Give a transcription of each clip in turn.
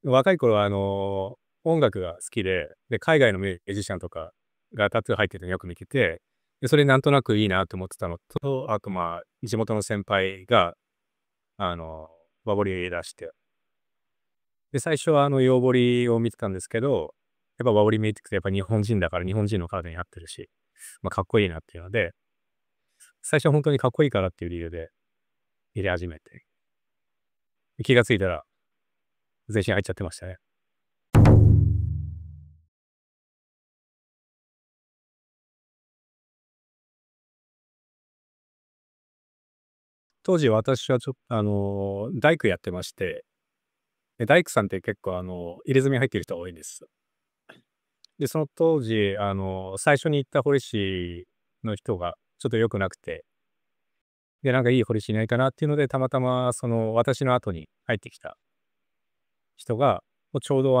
若い頃は音楽が好きで、海外のミュージシャンとかがタトゥー入ってるのよく見てて、で、それなんとなくいいなと思ってたのと、あと地元の先輩が、あの、和彫り出して、で、最初は洋彫りを見てたんですけど、やっぱ和彫り見てくとやっぱ日本人だから日本人の体に合ってるし、かっこいいなっていうので、最初は本当にかっこいいからっていう理由で入れ始めて、気がついたら全身入っちゃってましたね。当時私はちょっと大工やってまして、で、大工さんって結構入れ墨入ってる人が多いんです。で、その当時、最初に行った彫り師の人がちょっと良くなくて、で、なんかいい彫り師いないかなっていうので、たまたまその私の後に入ってきた人が、もうちょうど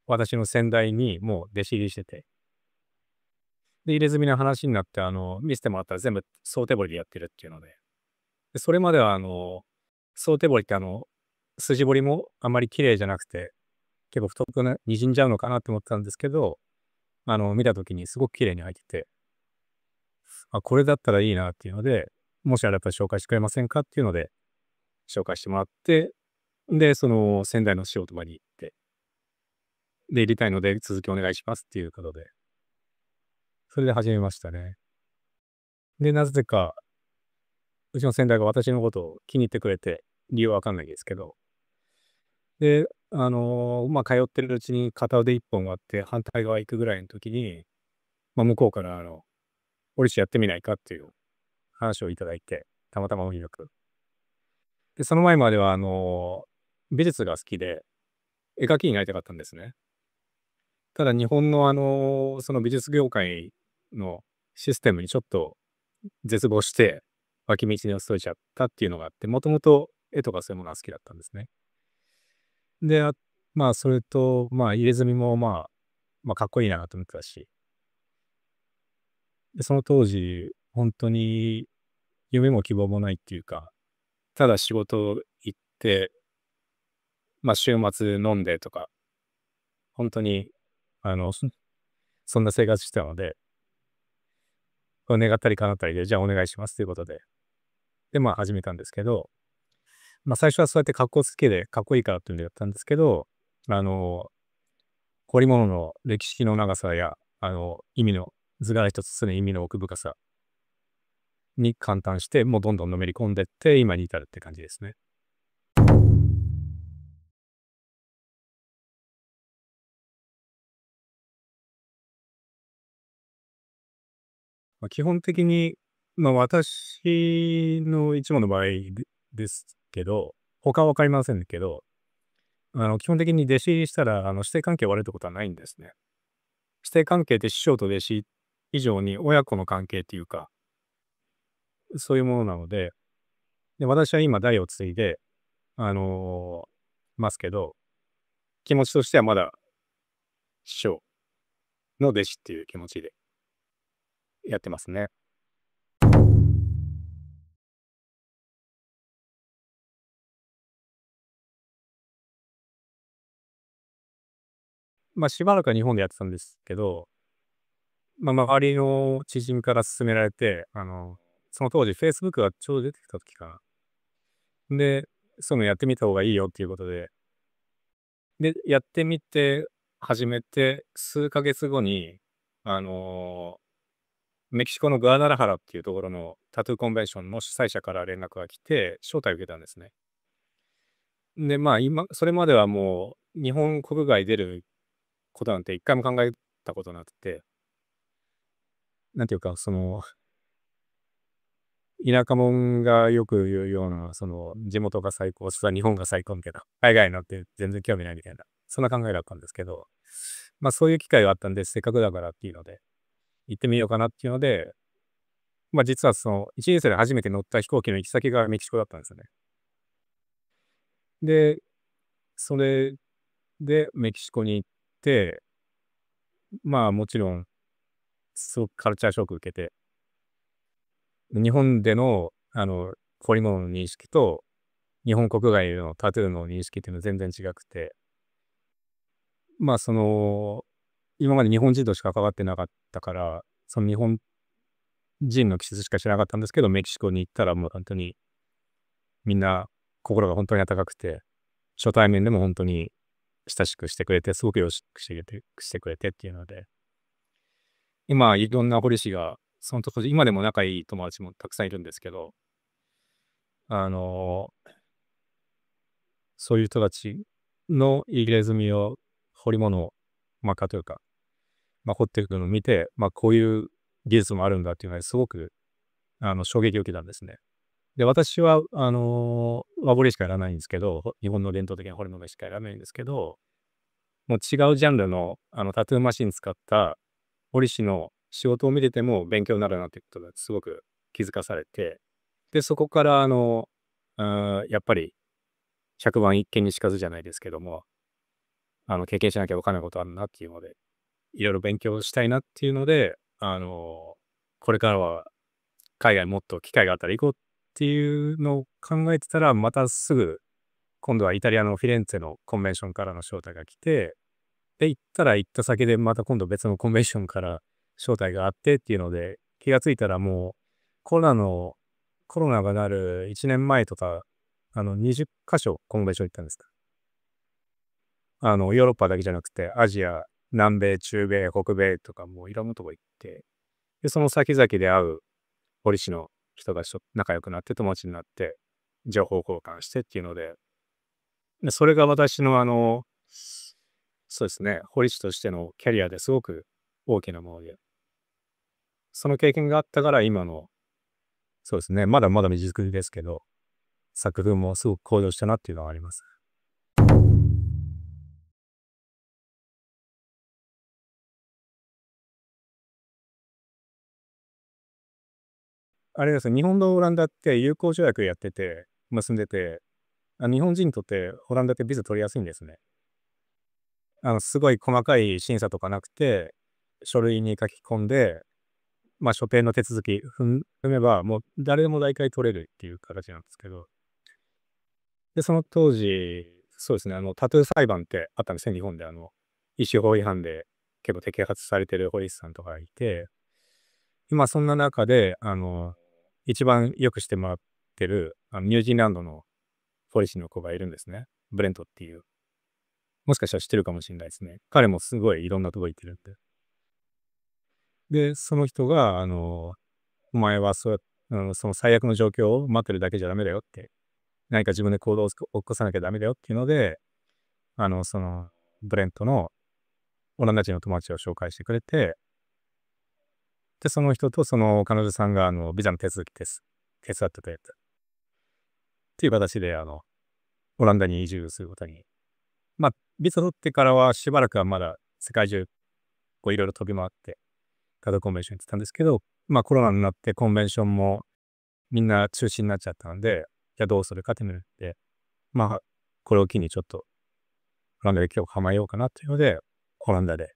私の先代にもう弟子入りしてて、で、入れ墨の話になって、見せてもらったら全部総手彫りでやってるっていうので、で、それまでは総手彫りって筋彫りもあんまり綺麗じゃなくて、結構太くね、滲んじゃうのかなって思ってたんですけど、見た時にすごく綺麗に入ってて、あ、これだったらいいなっていうので、もしあれだったら紹介してくれませんかっていうので、紹介してもらって、で、その仙台の仕事場に行って、で、入りたいので続きお願いしますっていうことで、それで始めましたね。で、なぜか、うちの先代が私のことを気に入ってくれて、理由はわかんないですけど、で、通ってるうちに片腕一本割って反対側行くぐらいの時に、向こうから折しやってみないかっていう話をいただいて、たまたま運よく。で、その前までは美術が好きで、絵描きになりたかったんですね。ただ日本のその美術業界のシステムにちょっと絶望して、脇道にそれちゃったっていうのがあって、もともと絵とかそういうものが好きだったんですね。で、それと、入れ墨もかっこいいなと思ってたし、で、その当時、本当に夢も希望もないっていうか、ただ仕事行って、週末飲んでとか、本当に、あの、そそんな生活してたので、願ったり叶ったりで、じゃあお願いしますということで、で、始めたんですけど、最初はそうやって格好つけでかっこいいからっていうんでやったんですけど、あの、彫り物の歴史の長さや、意味の図柄一つ常に意味の奥深さに感嘆して、もうどんどんのめり込んでって、今に至るって感じですね。基本的に、私の一門の場合ですけど、他は分かりませんけど、基本的に弟子入りしたら、師弟関係悪いってことはないんですね。師弟関係って師匠と弟子以上に親子の関係っていうか、そういうものなので、で、私は今代を継いで、あの、ますけど、気持ちとしてはまだ師匠の弟子っていう気持ちでやってますね。しばらくは日本でやってたんですけど、周りの知人から勧められて、その当時 Facebook がちょうど出てきた時かな。で、そういうのやってみた方がいいよっていうことで、で、やってみて、始めて、数ヶ月後に、あの、メキシコのグアダラハラっていうところのタトゥーコンベンションの主催者から連絡が来て、招待を受けたんですね。で、それまではもう、日本国外出ることなんて一回も考えたことなくて、なんていうか、田舎者がよく言うような、地元が最高、それは日本が最高みたいな、海外なんて全然興味ないみたいな、そんな考えだったんですけど、そういう機会があったんで、せっかくだからっていうので、行ってみようかなっていうので、実は1年生で初めて乗った飛行機の行き先がメキシコだったんですよね。で、それでメキシコに行って、もちろん、すごくカルチャーショック受けて、日本での、彫り物の認識と、日本国外のタトゥーの認識っていうのは全然違くて、まあその、今まで日本人としか関わってなかったから、その日本人の気質しか知らなかったんですけど、メキシコに行ったらもう本当にみんな心が本当に温かくて、初対面でも本当に親しくしてくれて、すごくよろしくしてくれてっていうので、今いろんな堀市が、その時、今でも仲いい友達もたくさんいるんですけど、あの、そういう人たちの入れ墨を彫り物を、まあ、というか、まあ、彫っていくのを見て、まあ、こういう技術もあるんだっていうのはすごく、衝撃を受けたんですね。で、私は、和彫りしかやらないんですけど、日本の伝統的な彫り物しかやらないんですけど、もう違うジャンルの、タトゥーマシン使った彫り師の仕事を見てても勉強になるなっていうことがすごく気づかされて、で、そこから、やっぱり、100番一見にしかずじゃないですけども、経験しなきゃ分からないことあるなっていうので、いろいろ勉強したいなっていうので、これからは海外もっと機会があったら行こうっていうのを考えてたら、またすぐ、今度はイタリアのフィレンツェのコンベンションからの招待が来て、で、行ったら行った先でまた今度別のコンベンションから招待があってっていうので、気がついたらもう、コロナの、コロナがなる1年前とか、20箇所コンベンション行ったんですか。ヨーロッパだけじゃなくて、アジア、南米、中米、北米とかもういろんなとこ行って、で、その先々で会う彫り師の人が仲良くなって友達になって、情報交換してっていうので、それが私のそうですね、彫り師としてのキャリアですごく大きなもので、その経験があったから今の、そうですね、まだまだ未熟ですけど、作風もすごく向上したなっていうのはあります。あれですね、日本とオランダって友好条約やってて、結んでて、日本人にとってオランダってビザ取りやすいんですね。すごい細かい審査とかなくて、書類に書き込んで、まあ、所定の手続き踏めば、もう誰でも大体取れるっていう形なんですけど、で、その当時、そうですね、タトゥー裁判ってあったんですね、日本で。医師法違反で結構摘発されてる保育士さんとかがいて、今そんな中で、一番よくしてもらってる、ニュージーランドのポリシーの子がいるんですね。ブレントっていう。もしかしたら知ってるかもしれないですね。彼もすごいいろんなとこ行ってるんで。で、その人が、お前はその最悪の状況を待ってるだけじゃダメだよって、何か自分で行動を起こさなきゃダメだよっていうので、その、ブレントのオランダ人の友達を紹介してくれて、で、その人とその彼女さんが、ビザの手続き手伝ってくれたっていう形で、オランダに移住することに。まあ、ビザ取ってからはしばらくはまだ世界中、こういろいろ飛び回って、カドコンベンション行ってたんですけど、まあコロナになってコンベンションもみんな中止になっちゃったので、じゃあどうするかっていうので、まあ、これを機にちょっと、オランダで今日構えようかなというので、オランダで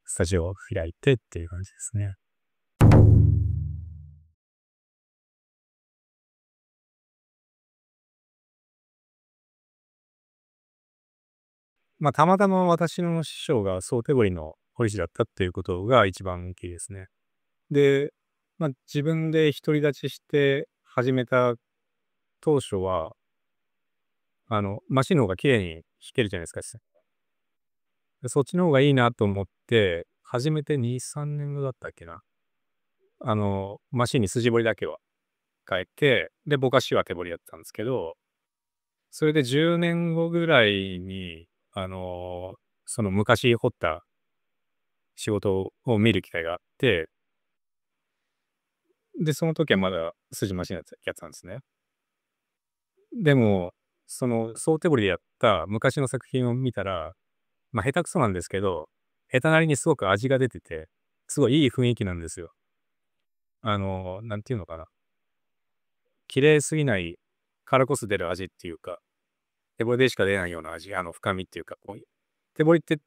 スタジオを開いてっていう感じですね。まあ、たまたま私の師匠が総手彫りの彫師だったっていうことが一番大きいですね。で、まあ、自分で独り立ちして始めた当初は、マシンの方が綺麗に弾けるじゃないですか。でそっちの方がいいなと思って、始めて2、3年後だったっけな。マシンに筋彫りだけは変えて、で、ぼかしは手彫りやってたんですけど、それで10年後ぐらいに、その昔彫った仕事を見る機会があって、で、その時はまだ筋マシンやってたんですね。でも、その総手彫りでやった昔の作品を見たら、まあ下手くそなんですけど、下手なりにすごく味が出てて、すごいいい雰囲気なんですよ。なんていうのかな。綺麗すぎないからこそ出る味っていうか、手彫りでしか出ないような味、深みっていうか、こう手彫りって、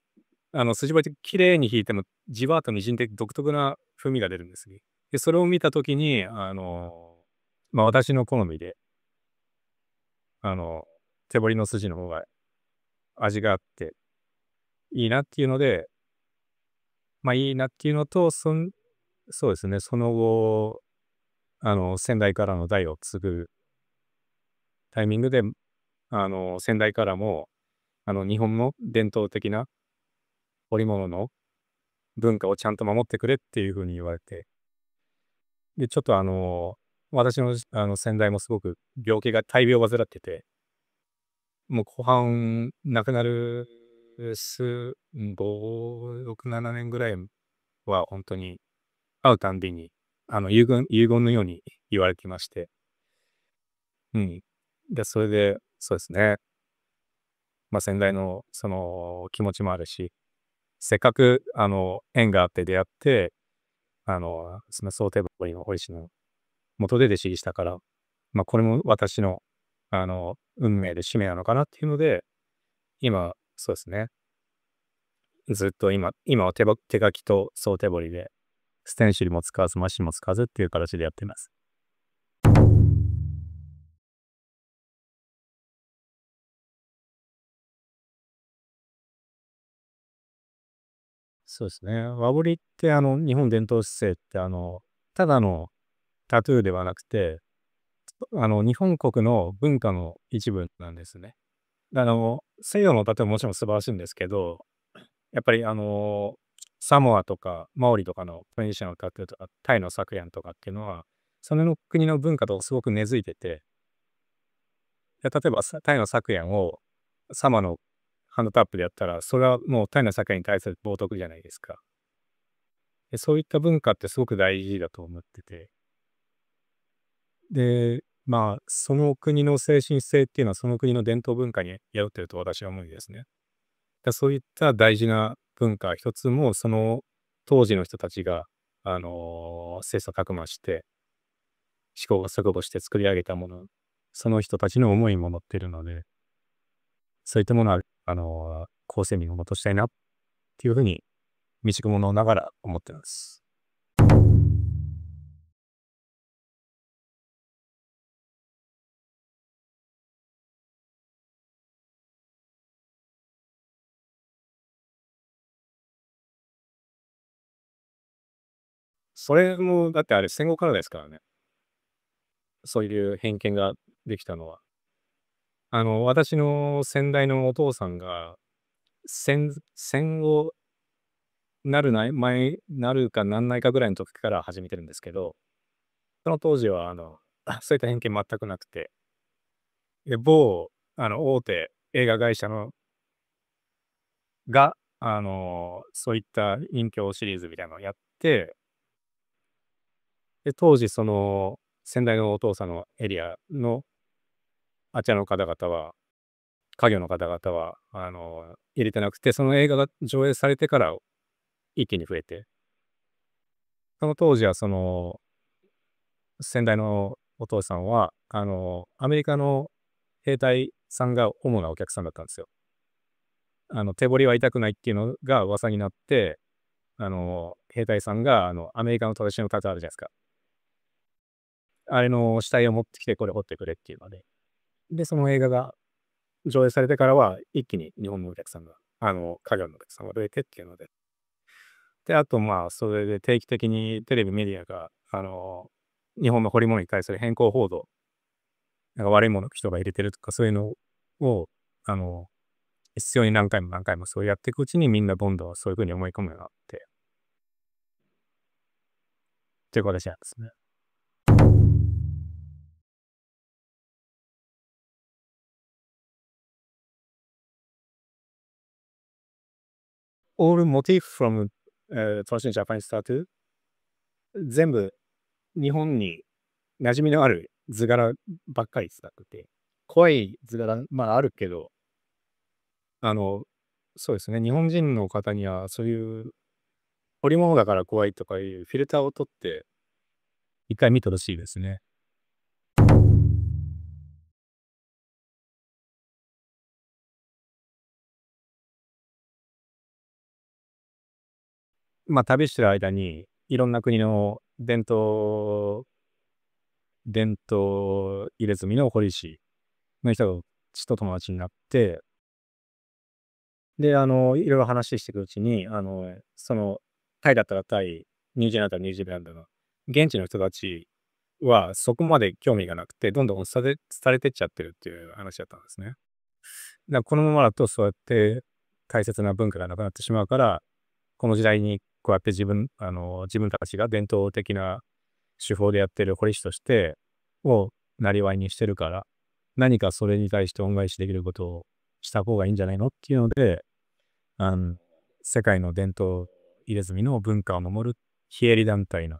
筋彫りって綺麗に引いても、じわーっと滲んで独特な風味が出るんですね。で、それを見たときに、まあ私の好みで、手彫りの筋の方が味があって、いいなっていうので、いいなっていうのと、そうですね、その後、先代からの代を継ぐタイミングで、先代からも、日本の伝統的な織物の文化をちゃんと守ってくれっていう風に言われて、で、ちょっと私の先代もすごく大病を患ってて、もう後半亡くなる5、6、7年ぐらいは本当に会うたんびに、遺言のように言われてまして、うん。で、それで、そうですね、先代のその気持ちもあるし、せっかく縁があって出会って、その想定堀の堀師の元で弟子入りしたから、これも私の運命で使命なのかなっていうので、今、そうですね、ずっと今は手書きと想定彫りで、ステンシルも使わずマシンも使わずっていう形でやってます。そうですね。和彫りって日本伝統姿勢ってただのタトゥーではなくて、日本国の文化の一部なんですね。西洋のタトゥーももちろん素晴らしいんですけど、やっぱりサモアとかマオリとかのポリネシアのタトゥーとか、タイのサクヤンとかっていうのは、その国の文化とすごく根付いてて、例えばタイのサクヤンをサマのハンドタップでやったら、それはもうタイのサクヤンに対する冒涜じゃないですか。で、そういった文化ってすごく大事だと思ってて、で、その国の精神性っていうのはその国の伝統文化に宿ってると私は思うんですね。そういった大事な文化一つも、その当時の人たちが、切磋琢磨して、試行錯誤して作り上げたもの、その人たちの思いも乗ってるので、そういったものは、後世にも残したいなっていうふうに、未熟者ながら思ってます。それも、だってあれ戦後からですからね。そういう偏見ができたのは。私の先代のお父さんが、戦後なるかなんないかぐらいの時から始めてるんですけど、その当時はそういった偏見全くなくて、で、某大手映画会社が、そういった隠居シリーズみたいなのをやって、で、当時その先代のお父さんのエリアのあちらの方々は、家業の方々は、入れてなくて、その映画が上映されてから一気に増えて、その当時はその先代のお父さんは、アメリカの兵隊さんが主なお客さんだったんですよ。手彫りは痛くないっていうのが噂になって、兵隊さんが、アメリカの正しいのタトゥーあるじゃないですか。あれの死体を持ってきて、これ彫ってくれっていうので。で、その映画が上映されてからは、一気に日本のお客さんが、家業のお客さんが増えてっていうので。で、あと、それで定期的にテレビメディアが、日本の彫り物に対する偏向報道、なんか悪いもの人が入れてるとか、そういうのを、あの、必要に何回も何回もそうやっていくうちにみんなどんどんそういう風に思い込むようになって、っていう形なんですね。All motif from traditional Japanese tattoo 全部日本に馴染みのある図柄ばっかり使ってて、怖い図柄、あるけど、あの、そうですね、日本人の方にはそういう彫り物だから怖いとかいうフィルターを取って一回見てほしいですね。旅してる間にいろんな国の伝統入れ墨の彫り師の人と友達になって、で、いろいろ話していくうちに、タイだったらタイ、ニュージーランドだったらニュージーランドの現地の人たちはそこまで興味がなくて、どんどん廃れてっちゃってるっていう話だったんですね。だからこのままだとそうやって大切な文化がなくなってしまうから、この時代にこうやって自分たちが伝統的な手法でやってる彫り師としてを生りにしてるから、何かそれに対して恩返しできることをした方がいいんじゃないのっていうので、あの、世界の伝統入れ墨の文化を守る非営利団体の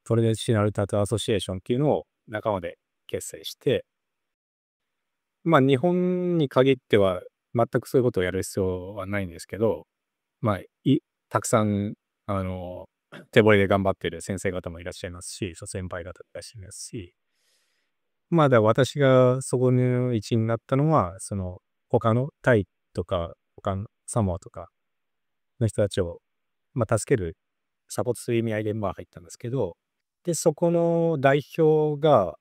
トラディショナルタトゥーアソシエーションっていうのを仲間で結成して、まあ日本に限っては全くそういうことをやる必要はないんですけど、まあ、たくさん、手彫りで頑張っている先生方もいらっしゃいますし、先輩方もいらっしゃいますし、まあ、私がそこの一員になったのは、他のタイとか、他のサモアとかの人たちを、まあ、助ける、サポートする意味合いで、まあ、入ったんですけど、で、そこの代表が、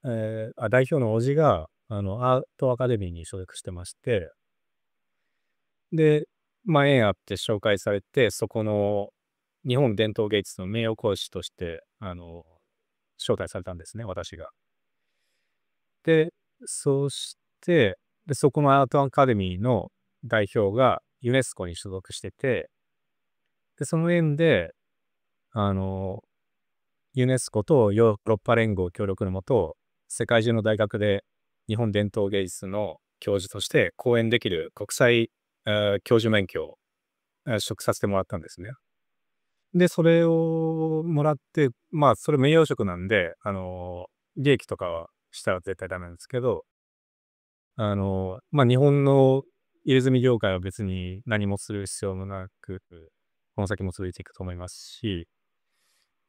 代表の叔父が、アートアカデミーに所属してまして、で、まあ、縁あって紹介されて、そこの日本伝統芸術の名誉講師として、招待されたんですね、私が。で、そして、で、そこのアートアカデミーの代表がユネスコに所属してて、で、その縁で、あの、ユネスコとヨーロッパ連合協力のもと、世界中の大学で日本伝統芸術の教授として講演できる国際、教授免許を取得させてもらったんですね。で、それをもらって、まあ、それ名誉職なんで、利益とかはしたら絶対ダメなんですけど、まあ、日本の入れ墨業界は別に何もする必要もなく、この先も続いていくと思いますし、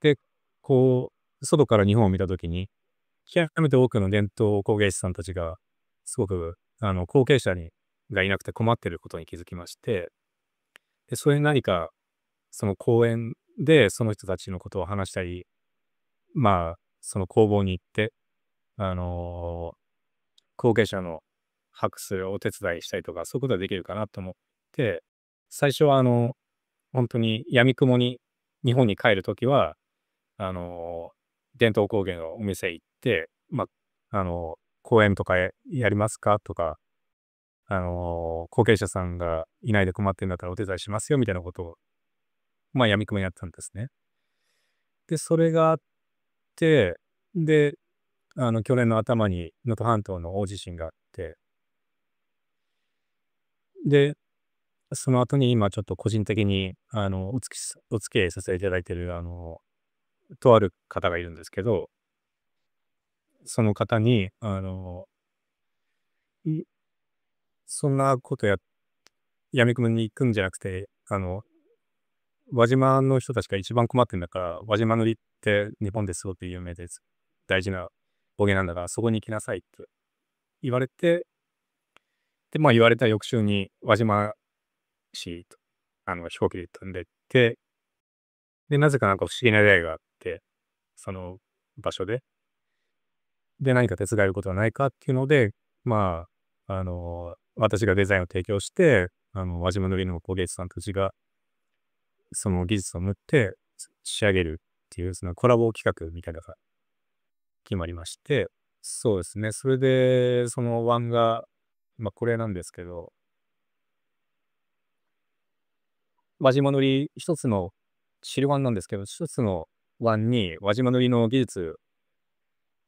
で、こ外から日本を見たときに、極めて多くの伝統工芸士さんたちが、すごく、後継者がいなくて困っていることに気づきまして、で、それに何か、その講演でその人たちのことを話したり、まあ、その工房に行って、あの、後継者の博士をお手伝いしたりとか、そういうことができるかなと思って、最初は本当に闇雲に日本に帰るときは、あの、伝統工芸のお店行って、まあ、講演とかやりますかとか、後継者さんがいないで困ってるんだったらお手伝いしますよみたいなことを、まあ、闇雲にやったんですね。で、それがあって、で、去年の頭に能登半島の大地震があって、で、その後に今ちょっと個人的に、お付き合いさせていただいている、とある方がいるんですけど、その方に、いそんなこと闇雲に行くんじゃなくて、輪島の人たちが一番困ってんだから、輪島塗って日本ですごく有名です。大事な工芸なんだから、そこに行きなさいって言われて、で、まあ言われた翌週に輪島市と、飛行機で飛んでって、で、なぜかなんか不思議な出会いがあって、その場所で。で、何か手伝えることはないかっていうので、まあ、私がデザインを提供して、輪島塗の工芸士さんたちが、その技術を塗って仕上げるっていう、そのコラボ企画みたいなのが決まりまして、そうですね。それで、そのワンが、まあ、これなんですけど、輪島塗一つの、白ワンなんですけど、一つのワンに輪島塗の技術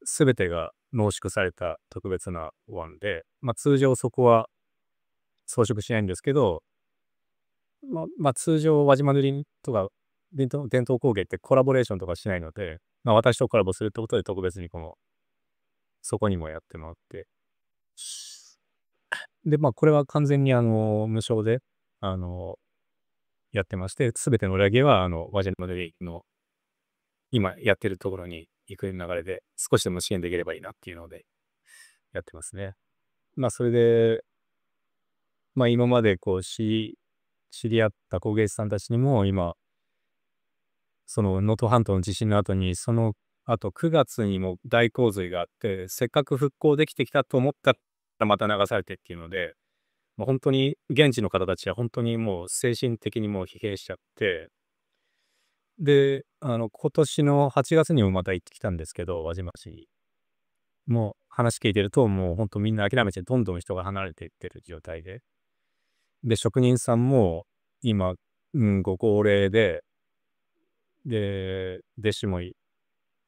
すべてが濃縮された特別なワンで、まあ、通常そこは装飾しないんですけど、まあ、通常輪島塗とか伝統工芸ってコラボレーションとかしないので、まあ、私とコラボするってことで特別にそこにもやってもらって、で、まあ、これは完全に無償で、あの、やってまして、すべての裏毛は輪島塗の今やってるところに行く流れで、少しでも支援できればいいなっていうのでやってますね。まあ、それで、まあ、今まで知り合った工芸士さんたちにも、今、その能登半島の地震の後に、そのあと9月にも大洪水があって、せっかく復興できてきたと思ったらまた流されてっていうので、もう本当に現地の方たちは本当にもう精神的にもう疲弊しちゃって、で、今年の8月にもまた行ってきたんですけど、輪島市に。もう話聞いてると、もう本当みんな諦めてどんどん人が離れていってる状態で。で、職人さんも今、ご高齢で、弟子も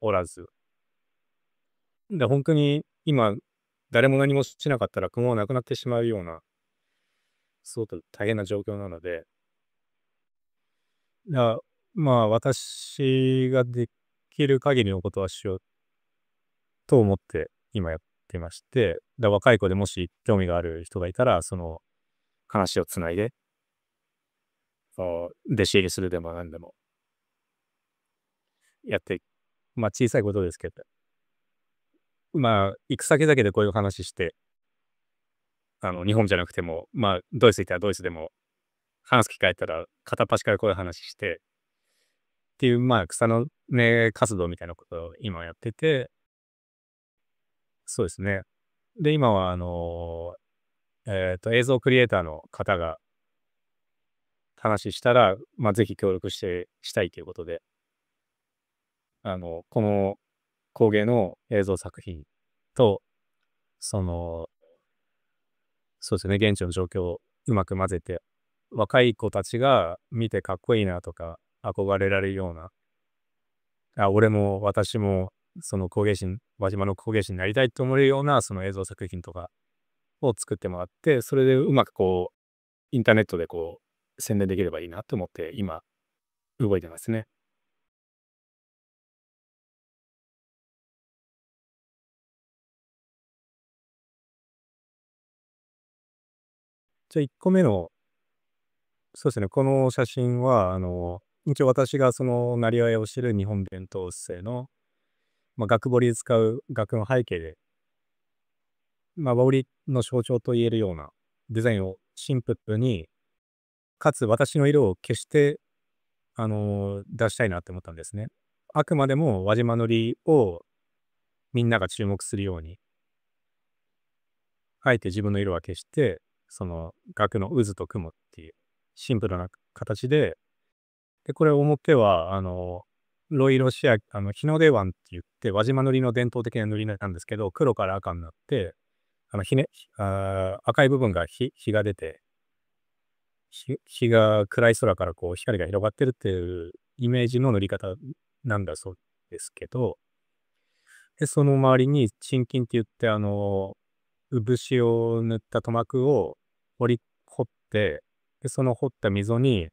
おらず。で、本当に今、誰も何もしなかったら雲がなくなってしまうような、すごく大変な状況なので、だまあ、私ができる限りのことはしようと思って今やってまして、若い子でもし興味がある人がいたら、その話をつないで、弟子入りするでも何でもやって、まあ小さいことですけど、まあ、行く先々でこういう話して、日本じゃなくても、まあ、ドイツ行ったらドイツでも、話す機会あったら、片っ端からこういう話してっていう、まあ、草の根活動みたいなことを今やってて、そうですね。で、今は、映像クリエイターの方が話したら、まあ、ぜひ協力したいということで、この工芸の映像作品と、その、そうですね、現地の状況をうまく混ぜて、若い子たちが見てかっこいいなとか、憧れられるような、俺も私も、その工芸士、輪島の工芸士になりたいと思えるような、その映像作品とかを作ってもらって、それでうまくこう、インターネットでこう、宣伝できればいいなと思って、今、動いてますね。じゃあ1個目の、そうですね、この写真は、一応私がその、なりわいをしてる日本伝統製の、まあ、額彫りで使う額の背景で、まあ、和織の象徴と言えるようなデザインをシンプルに、かつ私の色を消して、出したいなって思ったんですね。あくまでも輪島塗をみんなが注目するように、あえて自分の色は消して、その額の渦と雲っていうシンプルな形で、で、これ表は、ロイロシア、日の出湾って言って、輪島塗の伝統的な塗りなんですけど、黒から赤になって、ひね、赤い部分が日が出て、日が暗い空からこう光が広がってるっていうイメージの塗り方なんだそうですけど、で、その周りに沈金って言って、漆を塗った塗膜を掘って、で、その掘った溝に、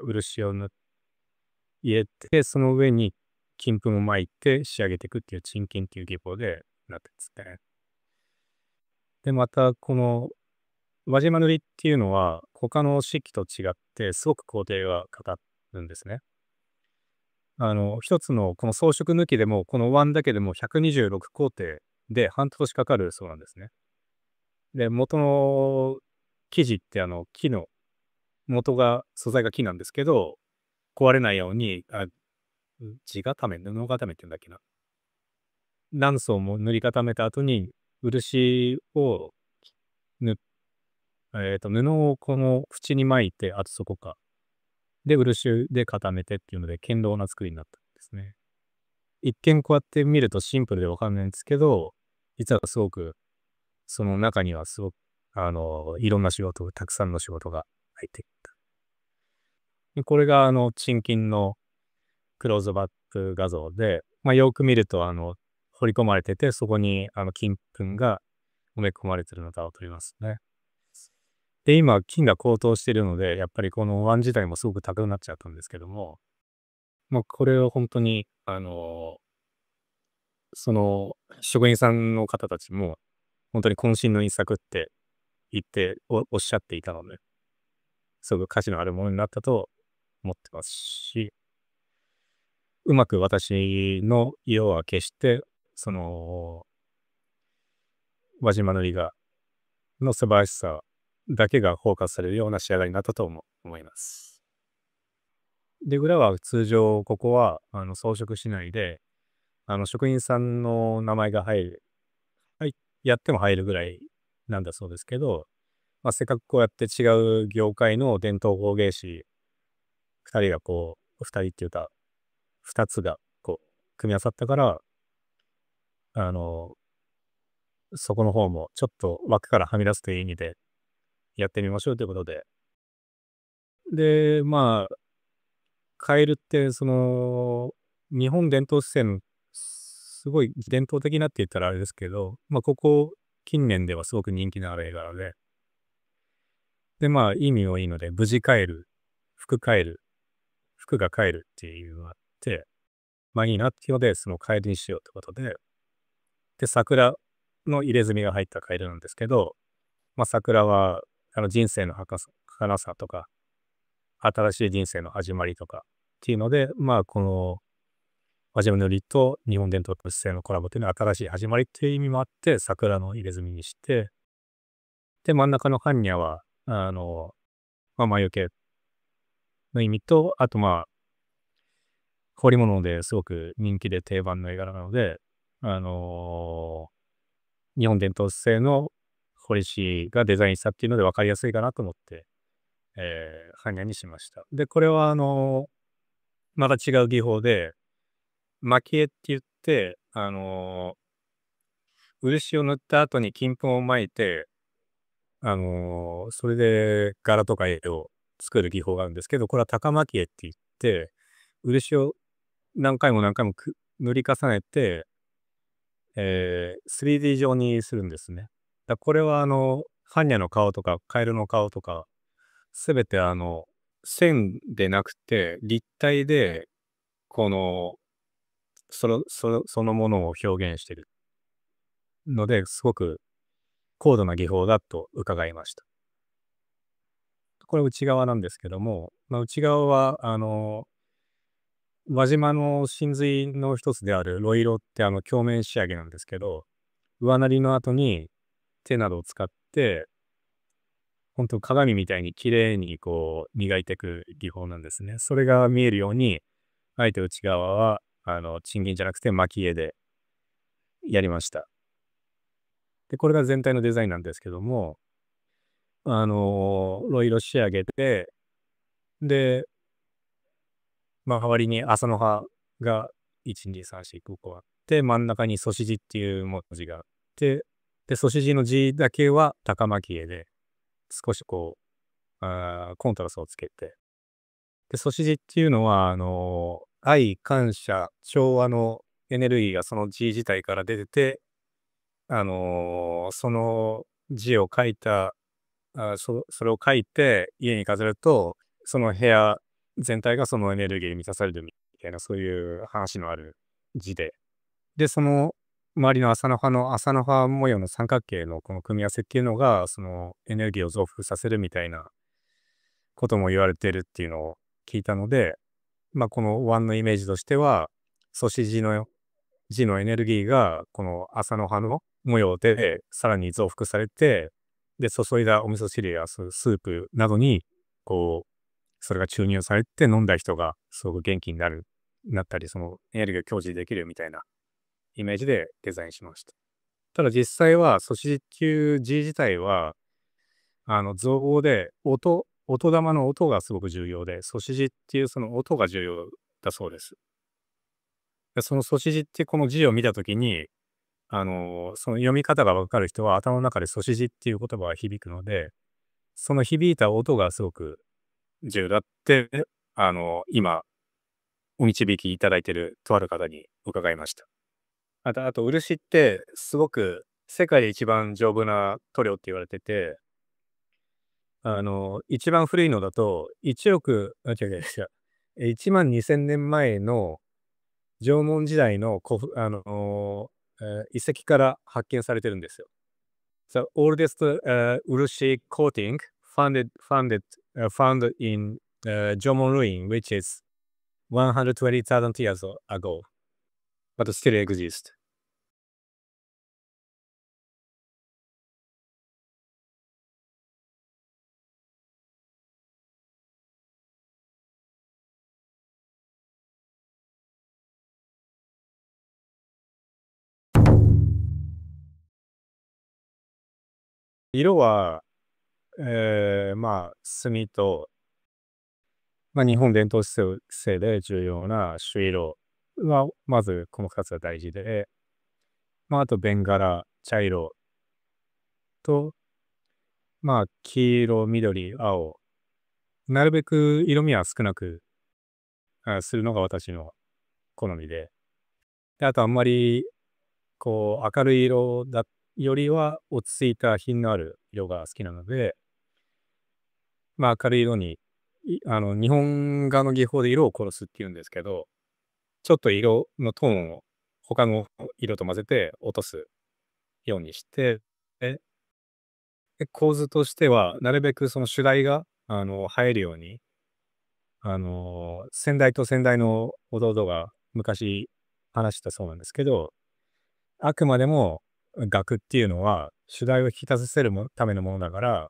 漆を入れて、その上に金粉を巻いて仕上げていくっていう沈金っていう技法でなってますね。で、また、この輪島塗っていうのは、他の漆器と違って、すごく工程がかかるんですね。一つのこの装飾抜きでも、このお椀だけでも126工程で半年かかるそうなんですね。で、元の生地って木の素材が木なんですけど、壊れないように、地固め、布固めって言うんだっけな。何層も塗り固めた後に、漆を塗っ布をこの縁に巻いて、あとそこか。で、漆で固めてっていうので、堅牢な作りになったんですね。一見こうやって見るとシンプルでわかんないんですけど、実はすごく、その中にはすごく、いろんな仕事、たくさんの仕事が入ってきた。でこれが、沈金のクローズバック画像で、まあ、よく見ると、彫り込まれてて、そこに、金粉が埋め込まれてるのがわかりますね。で、今、金が高騰しているので、やっぱりこのお椀自体もすごく高くなっちゃったんですけども、もうこれを本当に、その職員さんの方たちも、本当に渾身の一作っておっしゃっていたので、すごく価値のあるものになったと思ってますし、うまく私の色は消して、その、輪島塗の素晴らしさだけがフォーカスされるような仕上がりになったと思います。で、裏は通常、ここは、装飾しないで、職員さんの名前が入る、はい、やっても入るぐらいなんだそうですけど、まあ、せっかくこうやって違う業界の伝統工芸士2人がこう、2人っていうか、2つがこう、組み合わさったから、あの、そこの方もちょっと枠からはみ出すという意味でやってみましょうということで。で、まあ、カエルって日本伝統自然のすごい伝統的なって言ったらあれですけど、まあ、ここ近年ではすごく人気のある映画で、で、まあ、意味もいいので、無事帰る、服帰る、服が帰るっていうのがあって、まあいいなっていうので、そのカエルにしようってことで、で、桜の入れ墨が入ったカエルなんですけど、まあ桜は、人生の儚さとか、新しい人生の始まりとかっていうので、まあこの、輪島塗と日本伝統と姿勢のコラボっていうのは新しい始まりっていう意味もあって、桜の入れ墨にして、で、真ん中の般若は、まあ、魔除けの意味と、あとまあ、彫り物ですごく人気で定番の絵柄なので、あの日本伝統製の彫師がデザインしたっていうので分かりやすいかなと思って、般若にしました。で、これはまた違う技法で、蒔絵って言って、漆を塗った後に金粉を巻いて、それで柄とか絵を作る技法があるんですけど、これは高蒔絵って言って、漆を何回も何回も塗り重ねて、3D 状にするんですね。これは般若の顔とかカエルの顔とか、すべて線でなくて立体で、この、そのものを表現しているので、すごく高度な技法だと伺いました。これ内側なんですけども、まあ、内側は、輪島の真髄の一つであるロイロって鏡面仕上げなんですけど、上塗りの後に手などを使って、本当鏡みたいに綺麗にこう磨いていく技法なんですね。それが見えるように、あえて内側は、賃金じゃなくて蒔絵でやりました。で、これが全体のデザインなんですけども、ロイロ仕上げて、で、まあ、周りに朝の葉が1、2、3、4、5個あって、真ん中に祖師寺っていう文字があって、で、祖師寺の字だけは高蒔絵で、少しこう、コントラストをつけて、で、祖師寺っていうのは、愛、感謝、調和のエネルギーがその字自体から出てて、その字を書いた、それを書いて家に飾ると、その部屋全体がそのエネルギーに満たされるみたいな、そういう話のある字で。で、その周りの朝の葉模様の三角形のこの組み合わせっていうのが、そのエネルギーを増幅させるみたいなことも言われてるっていうのを聞いたので、まあ、このワンのイメージとしては、ソシジの字のエネルギーが、この麻の葉の模様でさらに増幅されて、で、注いだお味噌汁やスープなどに、こう、それが注入されて飲んだ人がすごく元気になったり、そのエネルギーを享受できるみたいなイメージでデザインしました。ただ実際は、ソシジっていう字自体は、造語で音玉の音がすごく重要で、ソシジっていうその音が重要だそうです。で、そのソシジってこの字を見たときに、その読み方がわかる人は頭の中でソシジっていう言葉が響くので、その響いた音がすごく重要だって、今、お導きいただいているとある方に伺いました。あと、漆ってすごく世界で一番丈夫な塗料って言われてて、一番古いのだと、違う違う違う、1万2000年前の縄文時代の遺跡から発見されてるんですよ。The oldest Urushi coating found in Jomon ruin, which is 120,000 years ago, but still exist. 色は、まあ、墨と、まあ、日本伝統姿勢で重要な朱色は、まずこの2つが大事で、まあ、あと、ベンガラ、茶色と、まあ、黄色、緑、青。なるべく色味は少なくするのが私の好みで。で、あとあんまり、こう、明るい色よりは落ち着いた品のある色が好きなので、まあ明るい色に、日本画の技法で色を殺すっていうんですけど、ちょっと色のトーンを他の色と混ぜて落とすようにして、で構図としては、なるべくその主題が、映えるように、先代と先代の弟が昔話したそうなんですけど、あくまでも額っていうのは主題を引き立たせるためのものだから、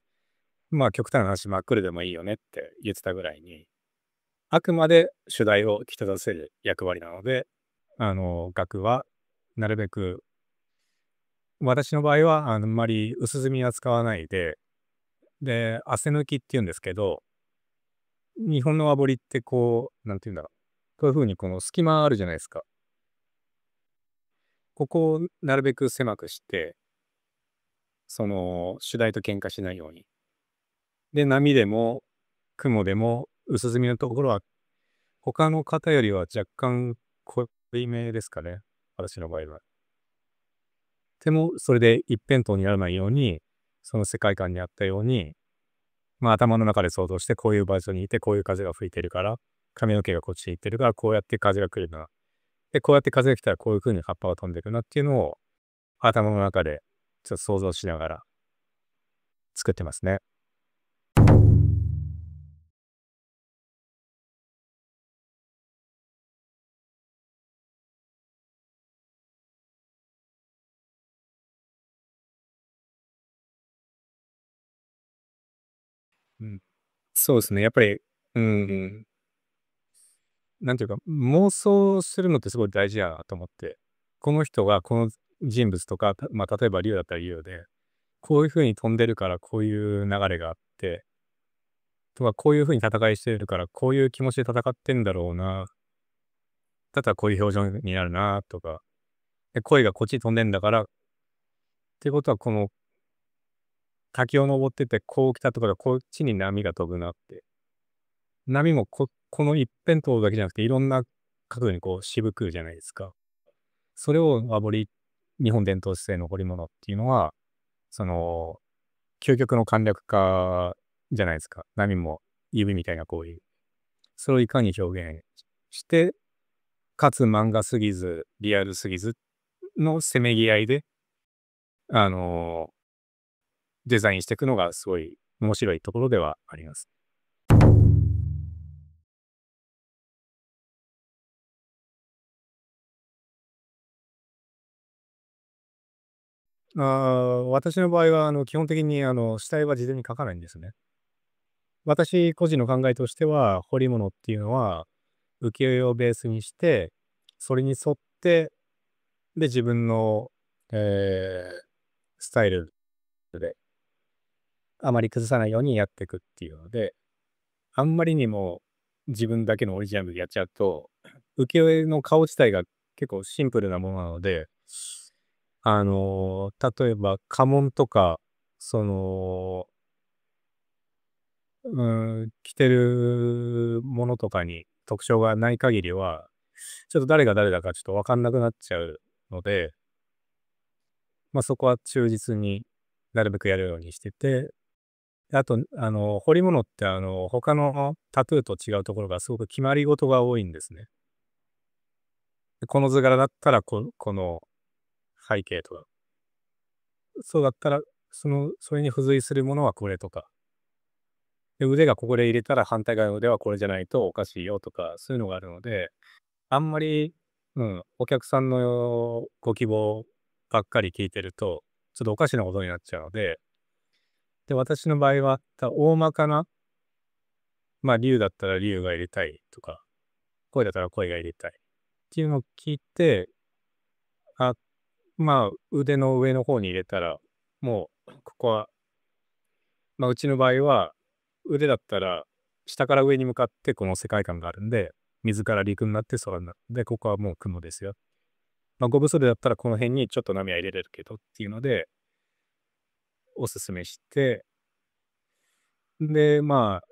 まあ極端な話真っ黒でもいいよねって言ってたぐらいに、あくまで主題を引き立たせる役割なので、額はなるべく、私の場合はあんまり薄墨は使わないで、で、汗抜きっていうんですけど、日本の和彫りってこう、なんていうんだろう。こういう風にこの隙間あるじゃないですか。ここをなるべく狭くして、その主題と喧嘩しないように。で、波でも雲でも薄墨のところは他の方よりは若干濃いめですかね。私の場合は。でも、それで一辺倒にならないように、その世界観にあったように、まあ頭の中で想像してこういう場所にいてこういう風が吹いてるから、髪の毛がこっちに行ってるからこうやって風が来るな。で、こうやって風が来たらこういう風に葉っぱが飛んでいくなっていうのを頭の中でちょっと想像しながら作ってますね。うん。そうですね。やっぱり、うん、なんていうか、妄想するのってすごい大事やなと思って。この人がこの人物とか、まあ例えば竜だったら竜で、こういう風に飛んでるからこういう流れがあって、とかこういう風に戦いしてるからこういう気持ちで戦ってんだろうな。だったらこういう表情になるなとか、で、声がこっちに飛んでんだから、ってことはこの滝を登っててこう来たところこっちに波が飛ぶなって。波もこの一辺倒だけじゃなくていろんな角度にこうしぶくじゃないですか。それを日本伝統姿勢の彫り物っていうのは、その、究極の簡略化じゃないですか。波も指みたいな行為。それをいかに表現して、かつ漫画すぎず、リアルすぎずのせめぎ合いで、あのデザインしていくのがすごい面白いところではあります。私の場合は、基本的に、下絵は事前に描かないんですね。私個人の考えとしては、彫り物っていうのは、浮世絵をベースにして、それに沿って、で、自分の、えースタイルで、あまり崩さないようにやっていくっていうので、あんまりにも自分だけのオリジナルでやっちゃうと、浮世絵の顔自体が結構シンプルなものなので、例えば家紋とか、その、着てるものとかに特徴がない限りは、ちょっと誰が誰だかちょっとわかんなくなっちゃうので、まあそこは忠実になるべくやるようにしてて、あと、彫り物って他のタトゥーと違うところがすごく決まり事が多いんですね。でこの図柄だったらこの背景とか、そうだったら、それに付随するものはこれとか、で腕がここで入れたら反対側の腕はこれじゃないとおかしいよとか、そういうのがあるので、あんまり、お客さんのご希望ばっかり聞いてると、ちょっとおかしなことになっちゃうので、で、私の場合は、大まかな、まあ、竜だったら竜が入れたいとか、声だったら声が入れたいっていうのを聞いて、あ、まあ、腕の上の方に入れたら、もう、ここはうちの場合は、腕だったら、下から上に向かってこの世界観があるんで、水から陸になって空になって、ここはもう雲ですよ。五分袖だったらこの辺にちょっと波は入れれるけどっていうので、おすすめして、で、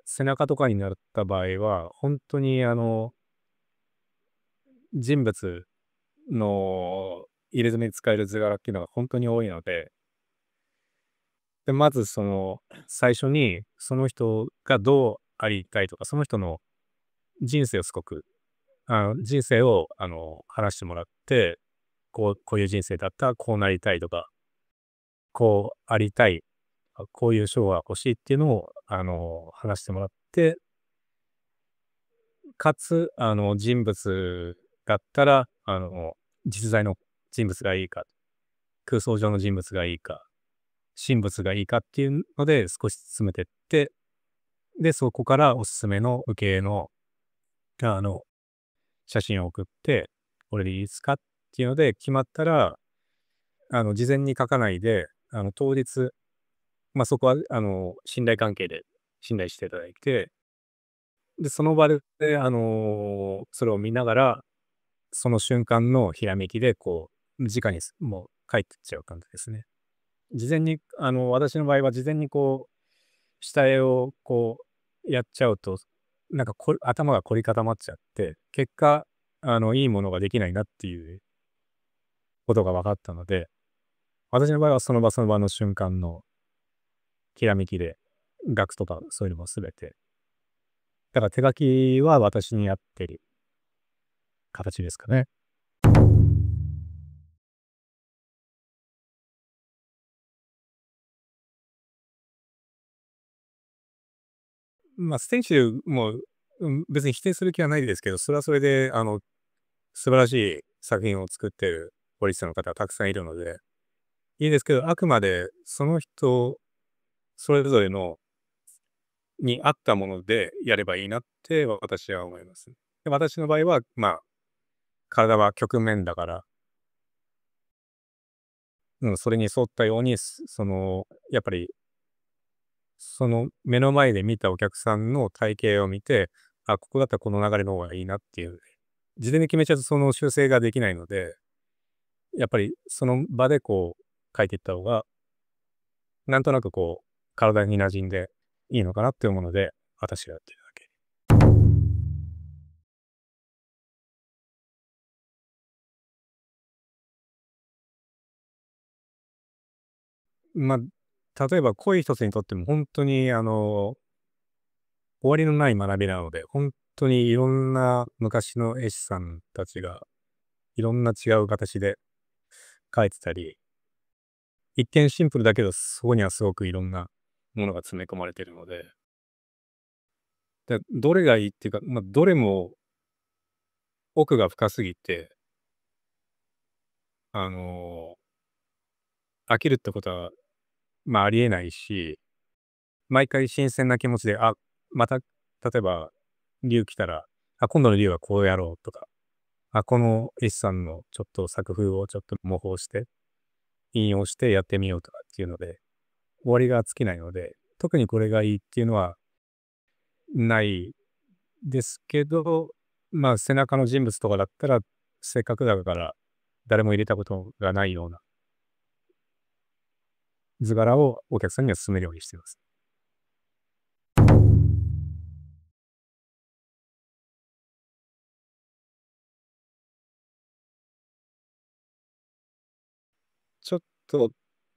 背中とかになった場合は、本当に人物の入れ墨に使える図柄っていうのが本当に多いので、まず最初にその人がどうありたいとか、その人の人生をすごく、人生を話してもらって、こういう人生だったらこうなりたいとか、こうありたい、こういう賞が欲しいっていうのを話してもらって、かつ人物だったら実在の人物がいいか、空想上の人物がいいか、神仏がいいかっていうので少し進めてって、で、そこからおすすめの受けの、あの、写真を送って、これでいいですかっていうので決まったら、事前に書かないで、当日、そこは、信頼関係で信頼していただいて、で、その場で、それを見ながら、その瞬間のひらめきで、直にもう書いてっちゃう感じですね。事前に、私の場合は事前に下絵をやっちゃうと、なんか頭が凝り固まっちゃって、結果、いいものができないなっていうことが分かったので、私の場合はその場その場の瞬間のひらめきで、額とかそういうのもすべて。だから手書きは私に合ってる形ですかね。ステンシルも、別に否定する気はないですけど、それはそれで、素晴らしい作品を作ってる彫り師の方がたくさんいるので、いいですけど、あくまでその人それぞれのに合ったものでやればいいなって私は思います。で、私の場合は、体は曲面だから、それに沿ったように、やっぱり、その目の前で見たお客さんの体型を見て、あ、ここだったらこの流れの方がいいなっていう、事前に決めちゃうとその修正ができないので、やっぱりその場で書いていった方が、なんとなく体に馴染んでいいのかなって思うので、私がやってるだけ。ま例えば恋一つにとっても本当に終わりのない学びなので、本当にいろんな昔の絵師さんたちが、いろんな違う形で描いてたり、一見シンプルだけど、そこにはすごくいろんなものが詰め込まれているので、どれがいいっていうか、どれも奥が深すぎて、あの、飽きるってことは、ありえないし、毎回新鮮な気持ちで、あ、また、例えば、竜来たら、あ、今度の竜はこうやろうとか、あ、この絵師さんのちょっと作風をちょっと模倣して、引用してやってみようとかっていうので、終わりが尽きないので、特にこれがいいっていうのはないですけど、背中の人物とかだったら、せっかくだから誰も入れたことがないような図柄をお客さんには勧めるようにしています。ちょっと、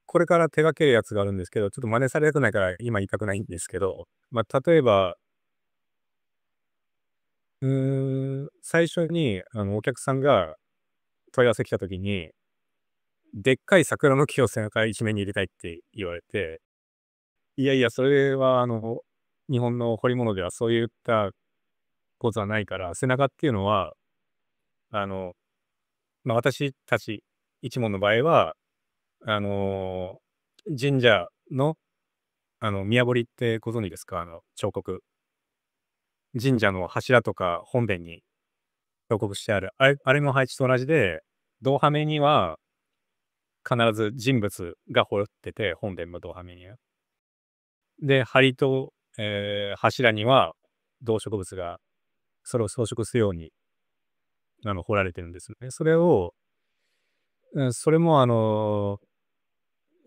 これから手掛けるやつがあるんですけど、ちょっと真似されたくないから今言いたくないんですけど、例えば、最初にお客さんが問い合わせ来た時に、でっかい桜の木を背中一面に入れたいって言われて、いやいや、それは日本の彫り物ではそういったことはないから、背中っていうのは、あの、私たち一門の場合は、神社の、宮彫りってご存知ですか？彫刻。神社の柱とか本殿に彫刻してある、あれの配置と同じで、銅はめには必ず人物が彫ってて、本殿の銅はめには。で、梁と、柱には動植物がそれを装飾するように彫られてるんですね。それを、それも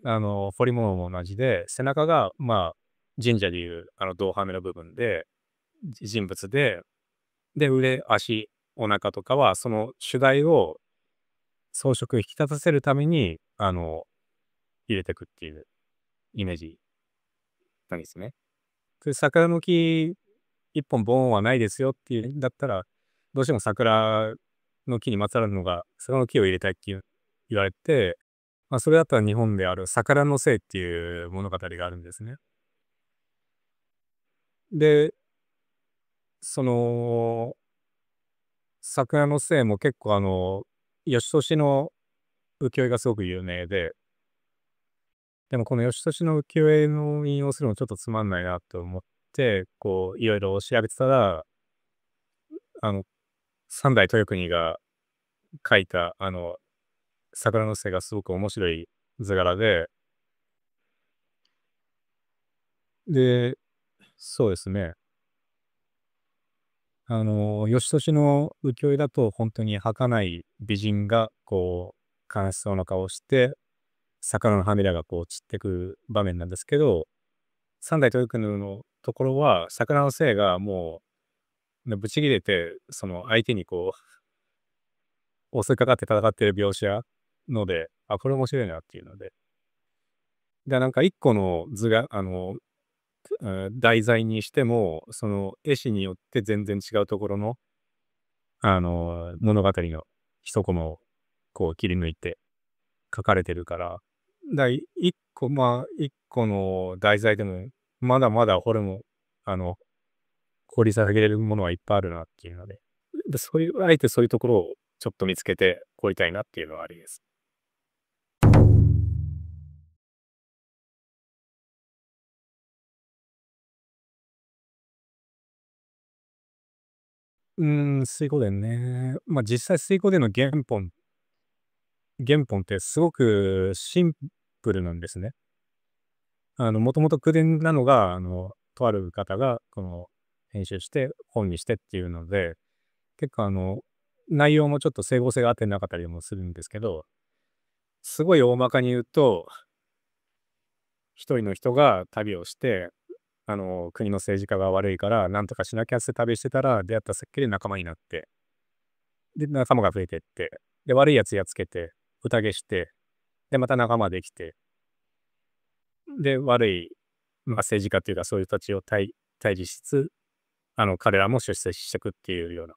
彫り物も同じで、背中が、まあ、神社でいう胴はめの部分で、人物で、で、腕、足、お腹とかは、その主題を装飾を引き立たせるために、入れてくっていうイメージなんですね。で、桜の木一本ボーンはないですよっていうんだったら、どうしても桜の木にまつわるのが、桜の木を入れたいって言われて、まあ、それだったら日本である桜の精っていう物語があるんですね。で、その、桜の精も結構義年の浮世絵がすごく有名で、でもこの義年の浮世絵の引用するのちょっとつまんないなと思って、こういろいろ調べてたら、あの、三代豊国が描いた桜の精がすごく面白い図柄で、そうですね。義年の浮世絵だと本当に儚い美人がこう悲しそうな顔をして、桜の花びらがこう散ってく場面なんですけど、三代豊国のところは桜の精がもう、ぶち切れて、その相手にこう襲いかかって戦ってる描写ので、あ、これ面白いなっていうので。で、なんか一個の図が、題材にしても、その絵師によって全然違うところの、物語の一コマをこう切り抜いて書かれてるから、一個、まあ、一個の題材でも、まだまだこれも、あの、掘り下げれるものはいっぱいあるなっていうので、そういう、あえてそういうところをちょっと見つけて掘りたいなっていうのはありです。水滸伝ね。まあ実際水滸伝の原本ってすごくシンプルなんですね。もともと口伝なのが、とある方が、この、編集して本にしてっていうので、結構内容もちょっと整合性が合ってなかったりもするんですけど、すごい大まかに言うと、一人の人が旅をして、国の政治家が悪いから、なんとかしなきゃって旅してたら、出会った先で仲間になって、で、仲間が増えてって、で、悪いやつやっつけて、宴して、で、また仲間できて、で、悪い、まあ、政治家っていうか、そういう人たちを対峙しつつ、彼らも出世していくっていうような。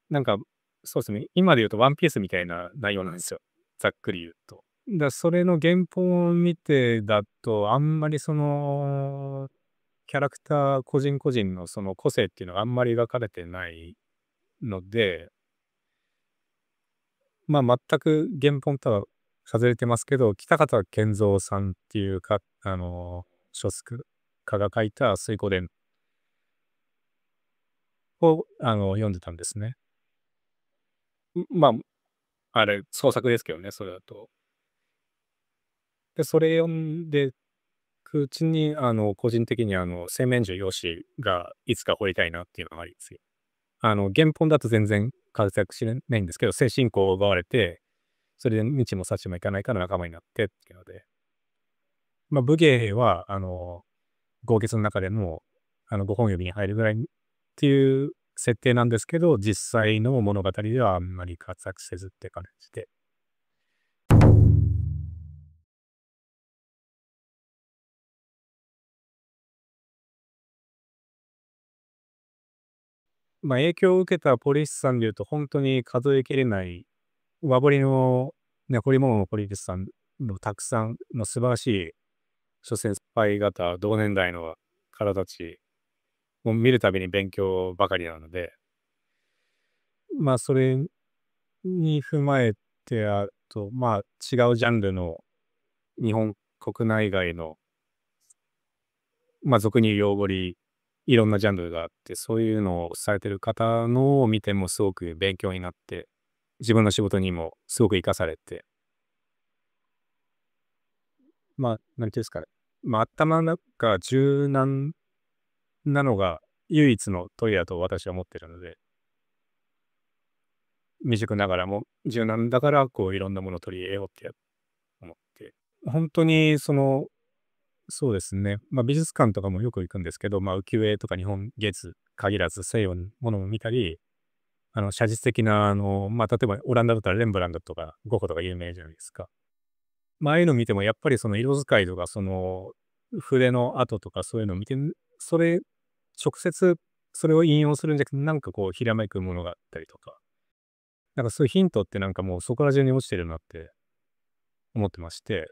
なんか、そうですね、今で言うとワンピースみたいな内容なんですよ。ざっくり言うと。それの原本を見てだと、あんまりその、キャラクター個人個人のその個性っていうのがあんまり描かれてないので、まあ、全く原本とは外れてますけど、北方健三さんっていうか、書作家が書いた水滸伝を、読んでたんですね。まあ、あれ、創作ですけどね、それだと。で、それ読んでくうちに、個人的に製麺所よしがいつか掘りたいなっていうのがありますよ。原本だと全然活躍しないんですけど、精神功を奪われて、それで道も幸もいかないから仲間になってっていうので、まあ、武芸は、豪傑の中でも、5本指に入るぐらいっていう設定なんですけど、実際の物語ではあんまり活躍せずって感じで。まあ、影響を受けたポリスさんでいうと、本当に数えきれない、和彫りの、ね、彫り物のポリスさんのたくさんの素晴らしい諸先輩方、同年代の方たちを見るたびに勉強ばかりなので、まあ、それに踏まえて、あと、まあ、違うジャンルの日本国内外の、まあ、俗に言う用語り、いろんなジャンルがあって、そういうのをされてる方のを見てもすごく勉強になって、自分の仕事にもすごく活かされて、まあ、なんていうんですかね。まあ、頭の中が柔軟なのが唯一の問いだと私は思ってるので、未熟ながらも柔軟だから、こういろんなものを取り入れようって思って。本当にそうですね、ま、美術館とかもよく行くんですけど、ま、浮世絵とか日本芸術限らず西洋のものも見たり、写実的なま、例えばオランダだったらレンブラントとかゴッホとか有名じゃないですか。ま、ああいうの見てもやっぱりその色使いとか筆の跡とかそういうのを見て、それ直接それを引用するんじゃなくて、なんかこうひらめくものがあったりとか、なんかそういうヒントってなんかもうそこら中に落ちてるなって思ってまして、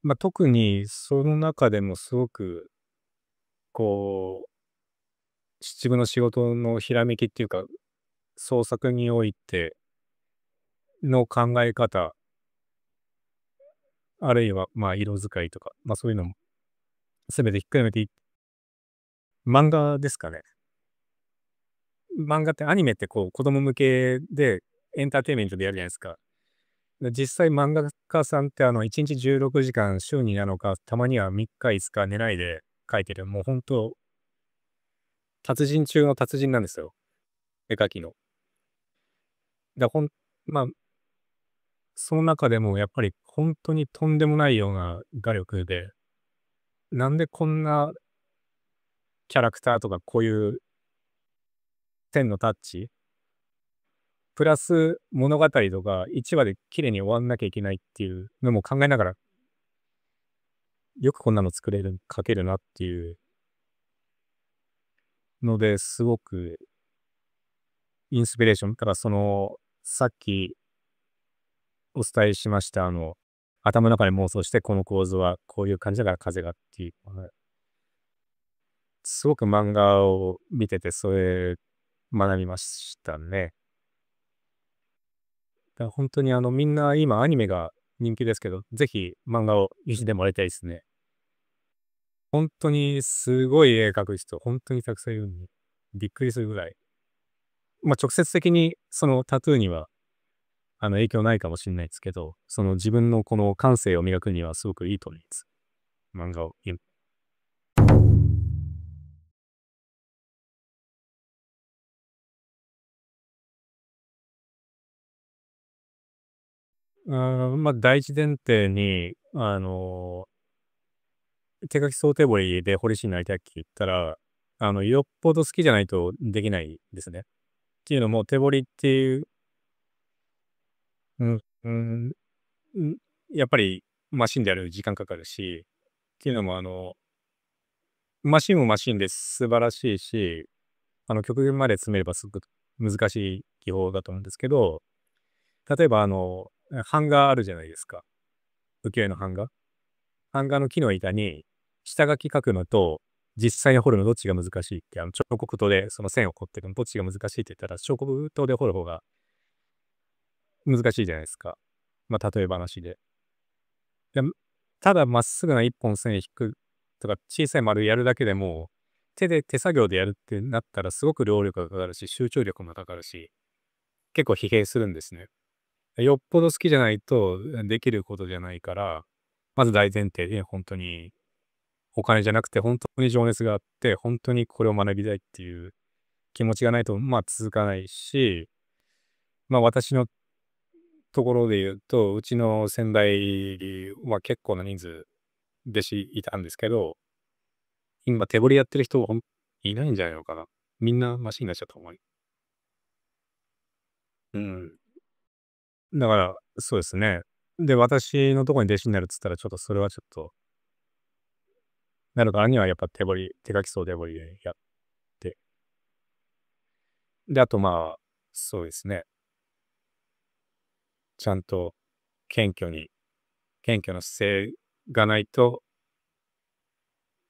ま、特にその中でもすごくこう、自分の仕事のひらめきっていうか、創作においての考え方、あるいは、ま、色使いとか、ま、そういうのも全てひっくるめて漫画ですかね。漫画ってアニメってこう子供向けでエンターテインメントでやるじゃないですか。で、実際漫画家さんって1日16時間、週に7日、たまには3日5日寝ないで描いてる、もう本当達人中の達人なんですよ、絵描きの。だ、まあ、その中でもやっぱり本当にとんでもないような画力で、なんでこんなキャラクターとかこういう線のタッチ、プラス物語とか1話で綺麗に終わんなきゃいけないっていうのも考えながら、よくこんなの作れる描けるなっていうので、すごくインスピレーション、だからさっきお伝えしました、頭の中で妄想して、この構図はこういう感じだから風がっていう、すごく漫画を見てて、それ学びましたね。だから本当にみんな今アニメが人気ですけど、ぜひ漫画を読んでもらいたいですね。本当にすごい絵描く人、本当にたくさんいるんで、びっくりするぐらい。ま、直接的にそのタトゥーには影響ないかもしんないですけど、その自分のこの感性を磨くにはすごくいいと思います。漫画をま、第一前提に、手書き総手彫りで彫り師になりたいって言ったら、よっぽど好きじゃないとできないですね。っていうのも手彫りっていう、うん、うん、うん、やっぱりマシンでやる時間かかるし、っていうのもマシンもマシンで素晴らしいし、極限まで詰めればすごく難しい技法だと思うんですけど、例えば版画あるじゃないですか。浮世絵の版画。版画の木の板に下書き書くのと、実際に彫るのどっちが難しいって、彫刻刀でその線を彫ってるのどっちが難しいって言ったら、彫刻刀で彫る方が難しいじゃないですか。まあ、例え話で。で、ただまっすぐな一本線引くとか、小さい丸やるだけでも、手作業でやるってなったらすごく労力がかかるし、集中力もかかるし、結構疲弊するんですね。よっぽど好きじゃないとできることじゃないから、まず大前提で本当にお金じゃなくて本当に情熱があって、本当にこれを学びたいっていう気持ちがないと、まあ、続かないし、ま、私のところで言うと、うちの先代は結構な人数弟子いたんですけど、今手彫りやってる人いないんじゃないのかな。みんなマシンになっちゃった方がいい。うん。だから、そうですね。で、私のところに弟子になるっつったら、ちょっとそれはちょっと、なるからにはやっぱ手書きそう手彫りでやって、で、あとまあ、そうですね、ちゃんと謙虚に謙虚な姿勢がないと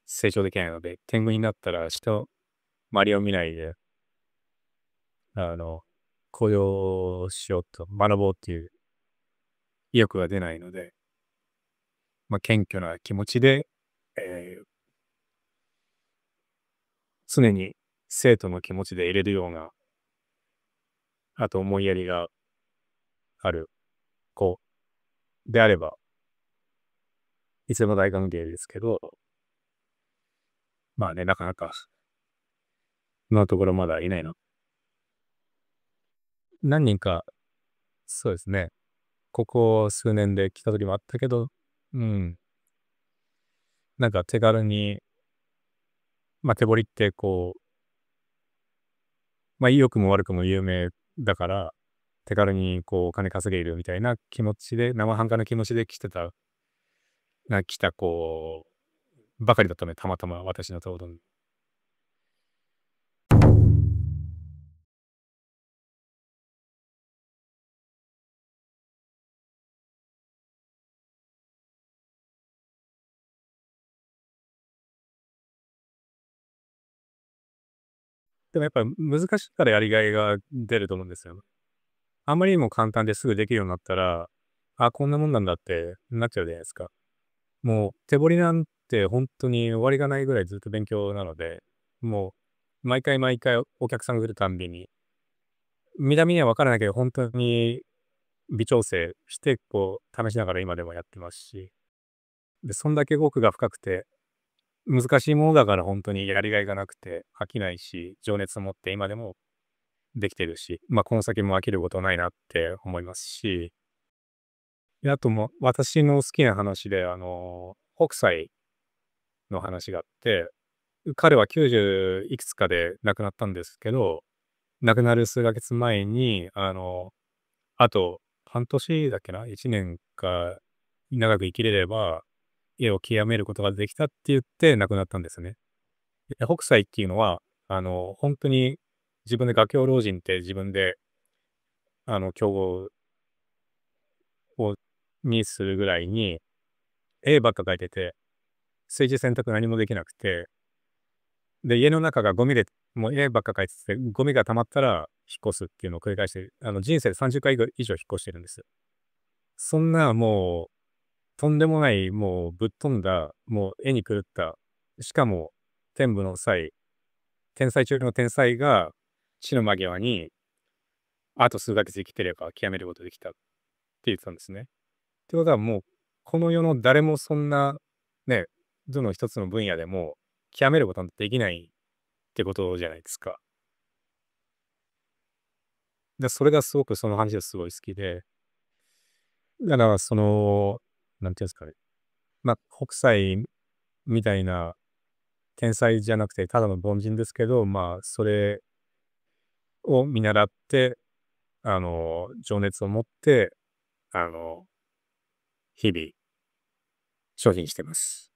成長できないので、天狗になったら周りを見ないで、あの、行動しようと学ぼうっていう意欲が出ないので、まあ、謙虚な気持ちで、えー常に生徒の気持ちでいれるような、あと思いやりがある子であればいつでも大歓迎ですけど、まあね、なかなか、今のところまだいないな。何人か、そうですね。ここ数年で来た時もあったけど、うん。なんか手軽に、まあ手彫りってこう、まあ良くも悪くも有名だから、手軽にこうお金稼げるみたいな気持ちで、生半可な気持ちで来た子ばかりだったので、たまたま私のところに。でもやっぱ難しいからやりがいが出ると思うんですよね。あんまりにも簡単ですぐできるようになったら、あ、こんなもんなんだってなっちゃうじゃないですか。もう手彫りなんて本当に終わりがないぐらいずっと勉強なので、もう毎回毎回お客さんが来るたんびに、見た目にはわからないけど、本当に微調整して、こう試しながら今でもやってますし、で、そんだけ奥が深くて、難しいものだから本当にやりがいがなくて飽きないし、情熱を持って今でもできてるし、ま、この先も飽きることはないなって思いますし、で、あともう私の好きな話で、北斎の話があって、彼は90いくつかで亡くなったんですけど、亡くなる数ヶ月前に、あと半年だっけな、1年か長く生きれれば、絵を極めることができたって言って亡くなったんですね。で、北斎っていうのは、ほんとに自分で画狂老人って自分で、競合をにするぐらいに、絵ばっか描いてて、炊事洗濯何もできなくて、で、家の中がゴミで、もう絵ばっか描いてて、ゴミが溜まったら引っ越すっていうのを繰り返して、人生で30回以上引っ越してるんです。そんなもう、とんでもない、もうぶっ飛んだ、もう絵に狂った、しかも天才中の天才が死の間際に、あと数ヶ月生きてれば極めることできたって言ってたんですね。ってことはもう、この世の誰もそんな、ね、どの一つの分野でも極めることなんてできないってことじゃないですか。で、それがすごくその話がすごい好きで、だからその、なんていうんですかね、ま、北斎みたいな天才じゃなくてただの凡人ですけど、まあ、それを見習って、情熱を持って、あの、日々精進してます。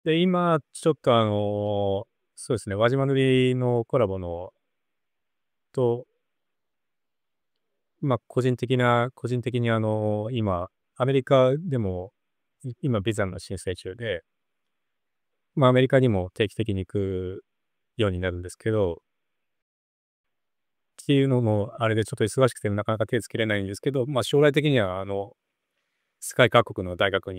で、今ちょっとそうですね、輪島塗のコラボのと、ま、個人的に今、アメリカでも、今ビザの申請中で、ま、アメリカにも定期的に行くようになるんですけど、っていうのもあれでちょっと忙しくてなかなか手つけれないんですけど、ま、将来的には世界各国の大学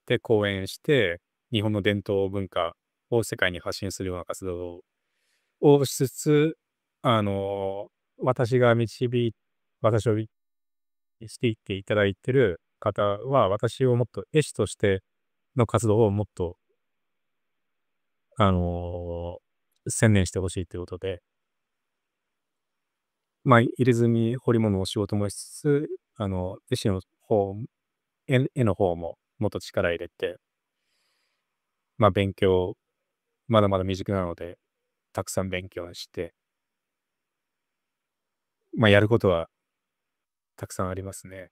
で講演して、日本の伝統文化を世界に発信するような活動をしつつ、あの、私が私をしていっていただいてる方は、私をもっと絵師としての活動をもっと、あの、専念してほしいということで、まあ、入れ墨彫り物の仕事もしつつ、絵師の方絵の方ももっと力入れて、まあ、まだまだ未熟なので、たくさん勉強して、まあ、やることはたくさんありますね。